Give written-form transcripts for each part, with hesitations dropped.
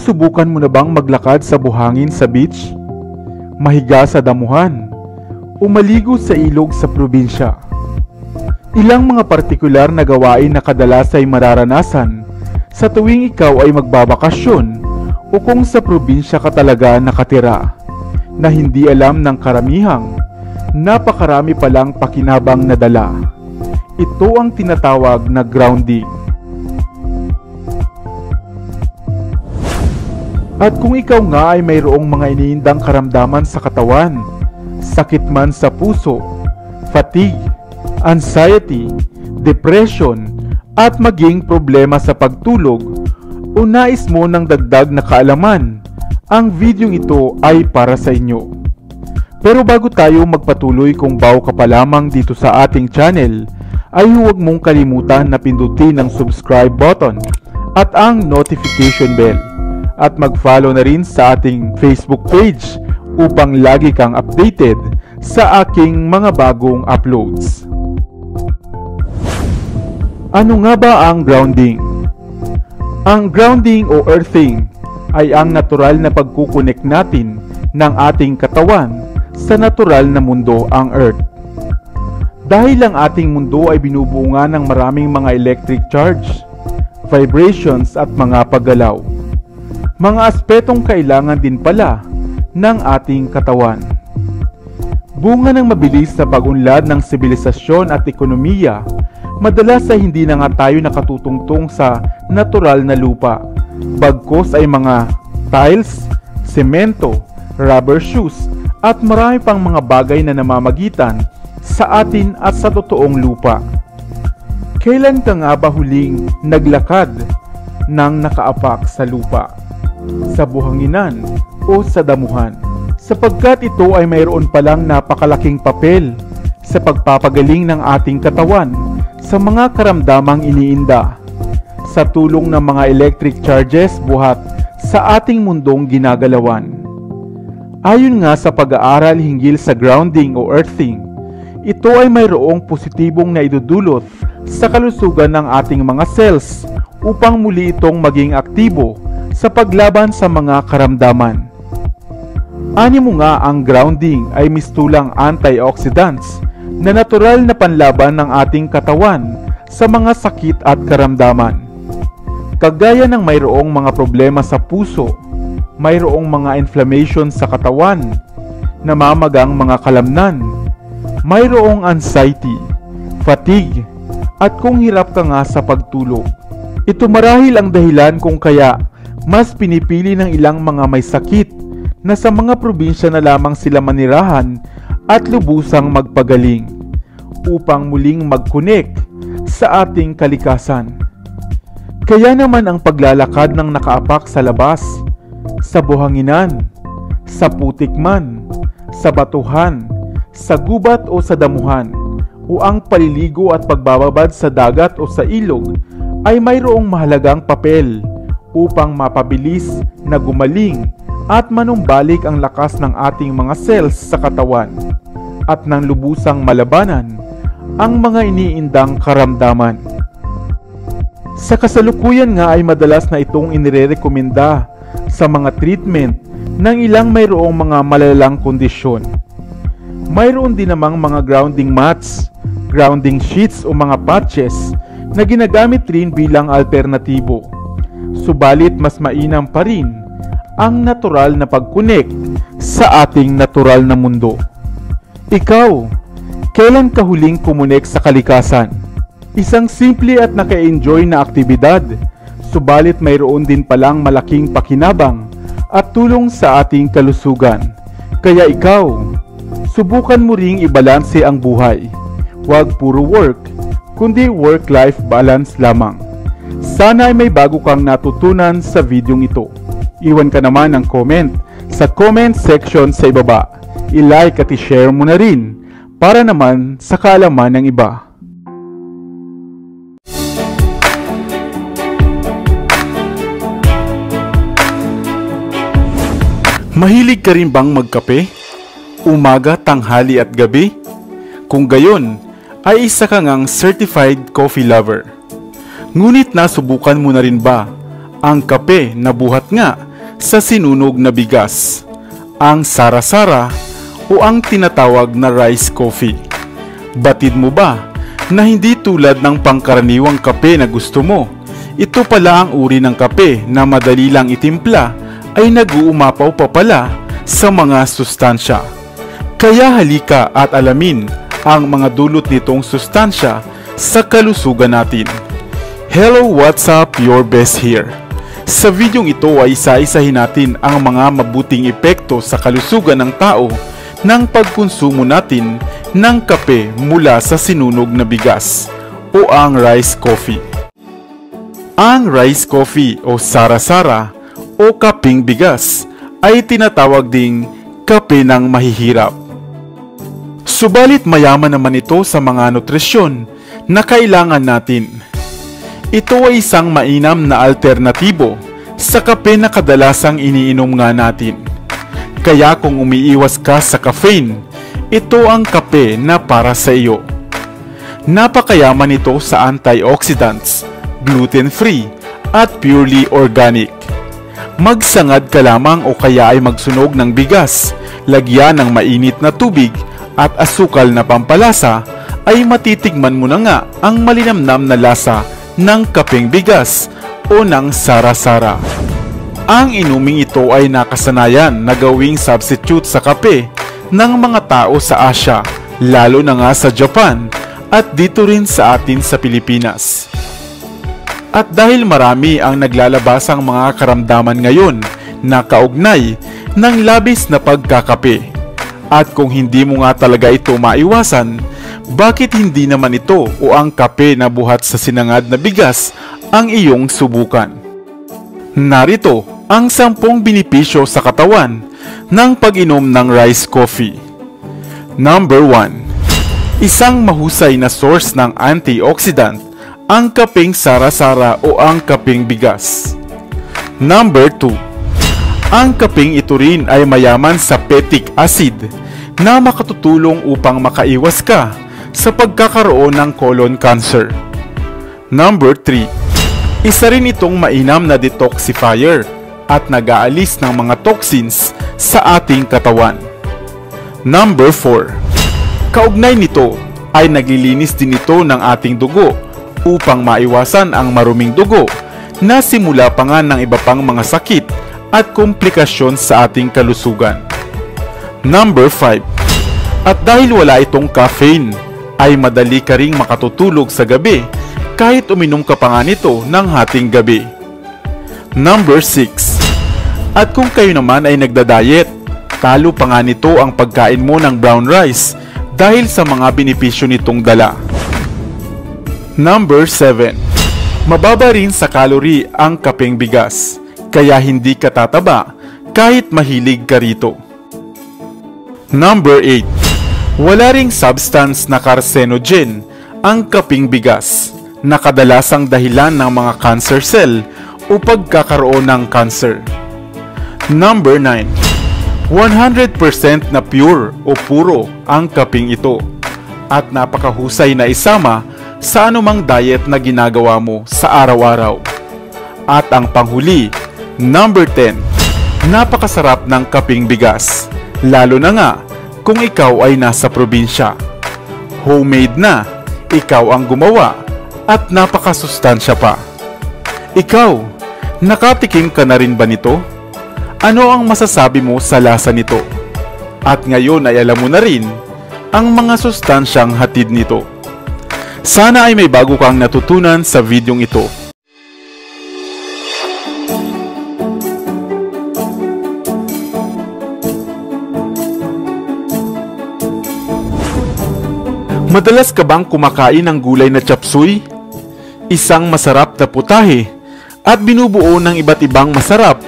nasubukan mo na bang maglakad sa buhangin sa beach? Mahiga sa damuhan? O maligo sa ilog sa probinsya? Ilang mga partikular na gawain na kadalas ay mararanasan sa tuwing ikaw ay magbabakasyon o kung sa probinsya ka talaga nakatira, na hindi alam ng karamihang napakarami palang pakinabang na dala. Ito ang tinatawag na grounding. At kung ikaw nga ay mayroong mga iniindang karamdaman sa katawan, sakit man sa puso, fatigue, anxiety, depression, at maging problema sa pagtulog, o nais mo ng dagdag na kaalaman, ang videong ito ay para sa inyo. Pero bago tayo magpatuloy, kung bago ka pa lamang dito sa ating channel, ay huwag mong kalimutan na pindutin ang subscribe button at ang notification bell. At mag-follow na rin sa ating Facebook page upang lagi kang updated sa aking mga bagong uploads. Ano nga ba ang grounding? Ang grounding o earthing ay ang natural na pagkukonek natin ng ating katawan sa natural na mundo, ang Earth. Dahil ang ating mundo ay binubuo nga ng maraming mga electric charge, vibrations at mga paggalaw. Mga aspetong kailangan din pala ng ating katawan. Bunga ng mabilis na pag-unlad ng sibilisasyon at ekonomiya, madalas ay hindi na nga tayo nakatutungtong sa natural na lupa. Bagkus ay mga tiles, semento, rubber shoes, at marami pang mga bagay na namamagitan sa atin at sa totoong lupa. Kailan ka nga ba huling naglakad ng nakaapak sa lupa, sa buhanginan o sa damuhan? Sapagkat ito ay mayroon palang napakalaking papel sa pagpapagaling ng ating katawan sa mga karamdamang iniinda, sa tulong ng mga electric charges buhat sa ating mundong ginagalawan. Ayon nga sa pag-aaral hinggil sa grounding o earthing, ito ay mayroong positibong naidudulot sa kalusugan ng ating mga cells upang muli itong maging aktibo sa paglaban sa mga karamdaman. Ani mo nga, ang grounding ay mistulang antioxidants na natural na panlaban ng ating katawan sa mga sakit at karamdaman. Kagaya ng mayroong mga problema sa puso, mayroong mga inflammation sa katawan, namamagang mga kalamnan, mayroong anxiety, fatigue, at kung hirap ka nga sa pagtulog. Ito marahil ang dahilan kung kaya mas pinipili ng ilang mga may sakit na sa mga probinsya na lamang sila manirahan at lubusang magpagaling upang muling mag-connect sa ating kalikasan. Kaya naman ang paglalakad ng nakaapak sa labas, sa buhanginan, sa putik man, sa batuhan, sa gubat o sa damuhan, o ang paliligo at pagbababad sa dagat o sa ilog ay mayroong mahalagang papel upang mapabilis na gumaling at manumbalik ang lakas ng ating mga cells sa katawan at nang lubusang malabanan ang mga iniindang karamdaman. Sa kasalukuyan nga ay madalas na itong inirerekomenda sa mga treatment ng ilang mayroong mga malalang kondisyon. Mayroon din namang mga grounding mats, grounding sheets o mga patches na ginagamit rin bilang alternatibo. Subalit mas mainam pa rin ang natural na pag-connect sa ating natural na mundo. Ikaw, kailan ka huling kumonek sa kalikasan? Isang simple at naka-enjoy na aktibidad, subalit mayroon din palang malaking pakinabang at tulong sa ating kalusugan. Kaya ikaw, subukan mo ring ibalanse ang buhay. Huwag puro work, kundi work-life balance lamang. Sana ay may bago kang natutunan sa videong ito. Iwan ka naman ng comment sa comment section sa ibaba. I-like at i-share mo na rin para naman sa kaalaman ng iba. Mahilig ka rin bang magkape? Umaga, tanghali at gabi? Kung gayon, ay isa ka ngang certified coffee lover. Ngunit nasubukan mo na rin ba ang kape na buhat nga sa sinunog na bigas, ang sara-sara o ang tinatawag na rice coffee. Batid mo ba na hindi tulad ng pangkaraniwang kape na gusto mo, ito pala ang uri ng kape na madali lang itimpla ay nag-uumapaw pa pala sa mga sustansya. Kaya halika at alamin ang mga dulot nitong sustansya sa kalusugan natin. Hello, what's up? Your best here. Sa videong ito ay isa-isahin natin ang mga mabuting epekto sa kalusugan ng tao ng pagkonsumo natin ng kape mula sa sinunog na bigas o ang rice coffee. Ang rice coffee o sara-sara o kapeng bigas ay tinatawag ding kape ng mahihirap. Subalit mayaman naman ito sa mga nutrisyon na kailangan natin. Ito ay isang mainam na alternatibo sa kape na kadalasang iniinom nga natin. Kaya kung umiiwas ka sa caffeine, ito ang kape na para sa iyo. Napakayaman ito sa antioxidants, gluten-free at purely organic. Magsangad ka lamang o kaya ay magsunog ng bigas, lagyan ng mainit na tubig at asukal na pampalasa ay matitikman mo na nga ang malinamnam na lasa ng kapeng bigas o ng sara-sara. Ang inuming ito ay nakasanayan na gawing substitute sa kape ng mga tao sa Asia, lalo na nga sa Japan at dito rin sa atin sa Pilipinas. At dahil marami ang naglalabasang mga karamdaman ngayon na kaugnay ng labis na pagkakape, at kung hindi mo nga talaga ito maiwasan, bakit hindi naman ito o ang kape na buhat sa sinangad na bigas ang iyong subukan? Narito ang 10 benepisyo sa katawan ng pag-inom ng rice coffee. Number 1. Isang mahusay na source ng antioxidant ang kapeng sara-sara o ang kapeng bigas. Number 2. Ang kapeng ito rin ay mayaman sa pectic acid na makatutulong upang makaiwas ka sa pagkakaroon ng colon cancer. Number 3. Isa rin itong mainam na detoxifier at nag-aalis ng mga toxins sa ating katawan. Number 4. Kaugnay nito ay naglilinis din ito ng ating dugo upang maiwasan ang maruming dugo na simula pa nga ng iba pang mga sakit at komplikasyon sa ating kalusugan. Number 5. At dahil wala itong caffeine, ay madali ka ring makatutulog sa gabi kahit uminom ka pa nga nito ng hating gabi. Number 6. At kung kayo naman ay nagda-diet, talo pa nga nito ang pagkain mo ng brown rice dahil sa mga benepisyo nitong dala. Number 7. Mababa rin sa calorie ang kapeng bigas, kaya hindi ka tataba kahit mahilig ka rito. Number 8. Wala ring substance na carcinogen ang kapeng bigas na kadalasang dahilan ng mga cancer cell o pagkakaroon ng cancer. Number 9. 100% na pure o puro ang kapeng ito at napakahusay na isama sa anumang diet na ginagawa mo sa araw-araw. At ang panghuli, number 10. Napakasarap ng kapeng bigas, lalo na nga kung ikaw ay nasa probinsya. Homemade na, ikaw ang gumawa at napakasustansya pa. Ikaw, nakatikim ka na rin ba nito? Ano ang masasabi mo sa lasa nito? At ngayon ay alam mo na rin ang mga sustansyang hatid nito. Sana ay may bago kang natutunan sa videong ito. Madalas ka bang kumakain ng gulay na chop suey? Isang masarap na putahe at binubuo ng iba't ibang masarap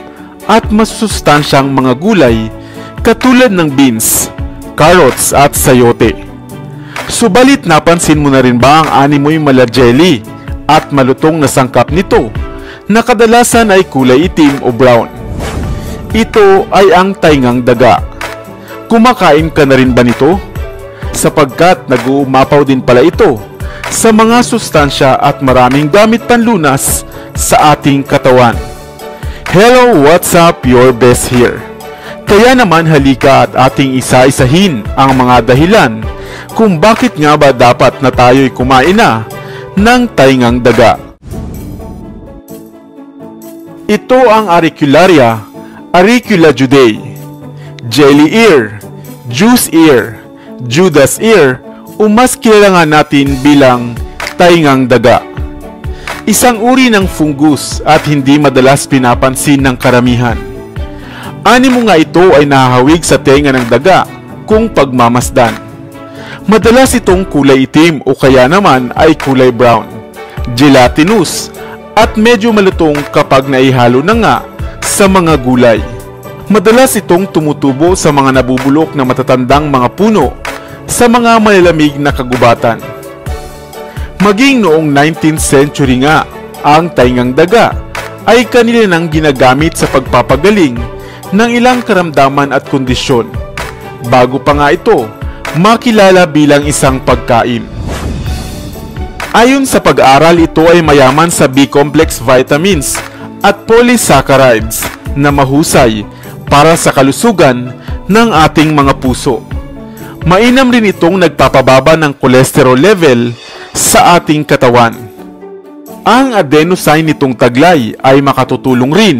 at masustansyang mga gulay katulad ng beans, carrots at sayote. Subalit napansin mo na rin ba ang animoy mala jelly at malutong na sangkap nito na kadalasan ay kulay itim o brown? Ito ay ang taingang daga. Kumakain ka na rin ba nito? Sapagkat nag-uumapaw din pala ito sa mga sustansya at maraming gamit panlunas sa ating katawan. Hello, what's up? Your best here. Kaya naman halika at ating isa-isahin ang mga dahilan kung bakit nga ba dapat na tayo'y kumain na ng taingang daga. Ito ang Auricularia, Auriculajudae, jelly ear, juice ear, Judas ear, o mas kilala nga natin bilang taingang daga. Isang uri ng fungus at hindi madalas pinapansin ng karamihan. Animo nga ito ay nahahawig sa tenga ng daga kung pagmamasdan. Madalas itong kulay itim o kaya naman ay kulay brown, gelatinous at medyo malutong kapag naihalo na nga sa mga gulay. Madalas itong tumutubo sa mga nabubulok na matatandang mga puno sa mga malalamig na kagubatan. Maging noong 19th century nga, ang taingang daga ay kanila nang ginagamit sa pagpapagaling ng ilang karamdaman at kondisyon. Bago pa nga ito, makilala bilang isang pagkain. Ayon sa pag-aaral, ito ay mayaman sa B-complex vitamins at polysaccharides na mahusay para sa kalusugan ng ating mga puso. Mainam rin itong nagpapababa ng cholesterol level sa ating katawan. Ang adenosine nitong taglay ay makatutulong rin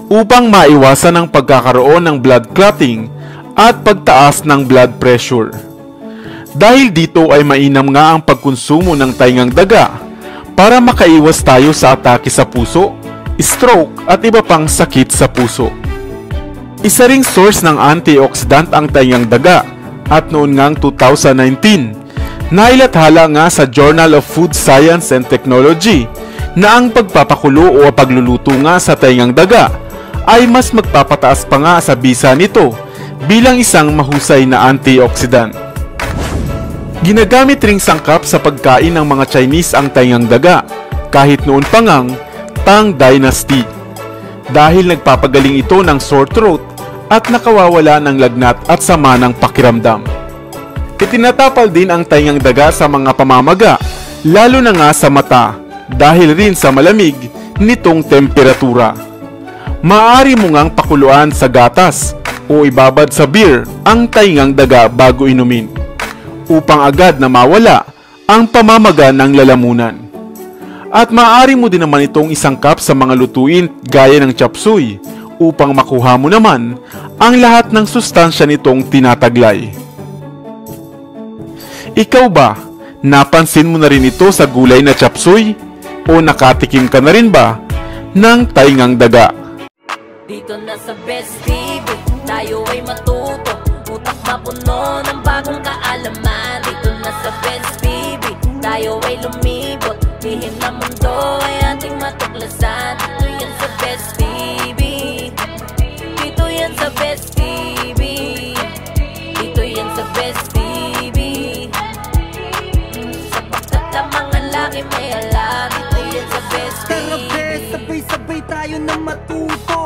upang maiwasan ang pagkakaroon ng blood clotting at pagtaas ng blood pressure. Dahil dito ay mainam nga ang pagkonsumo ng taingang daga para makaiwas tayo sa atake sa puso, stroke at iba pang sakit sa puso. Isa ring source ng antioxidant ang taingang daga at noon ngang 2019, nailathala nga sa Journal of Food Science and Technology na ang pagpapakulo o pagluluto nga sa taingang daga ay mas magpapataas pa nga sa bisa nito bilang isang mahusay na antioxidant. Ginagamit ring sangkap sa pagkain ng mga Chinese ang taingang daga kahit noon pa ngang Tang Dynasty dahil nagpapagaling ito ng sore throat at nakawawala ng lagnat at sama ng pakiramdam. Itinatapal din ang taingang daga sa mga pamamaga, lalo na nga sa mata, dahil rin sa malamig nitong temperatura. Maaari mo ngang pakuluan sa gatas o ibabad sa beer ang taingang daga bago inumin, upang agad na mawala ang pamamaga ng lalamunan. At maaari mo din naman itong isangkap sa mga lutuin gaya ng chop suey, upang makuha mo naman ang lahat ng sustansya nitong tinataglay. Ikaw ba, napansin mo na rin ito sa gulay na chop suey? O nakatikim ka na rin ba ng taingang daga? Dito na sa Best TV, tayo ay matuto, utak mapuno ng bagong kaalaman. Dito na sa Best TV, tayo ay lumibot, lihim na mundo ay ating matuklasan. Dito yan sa Best TV, dito yan sa Best TV, dito yan sa Best TV. May alam, ito yan sa Best TV. Tara best, sabay-sabay tayo na matuto.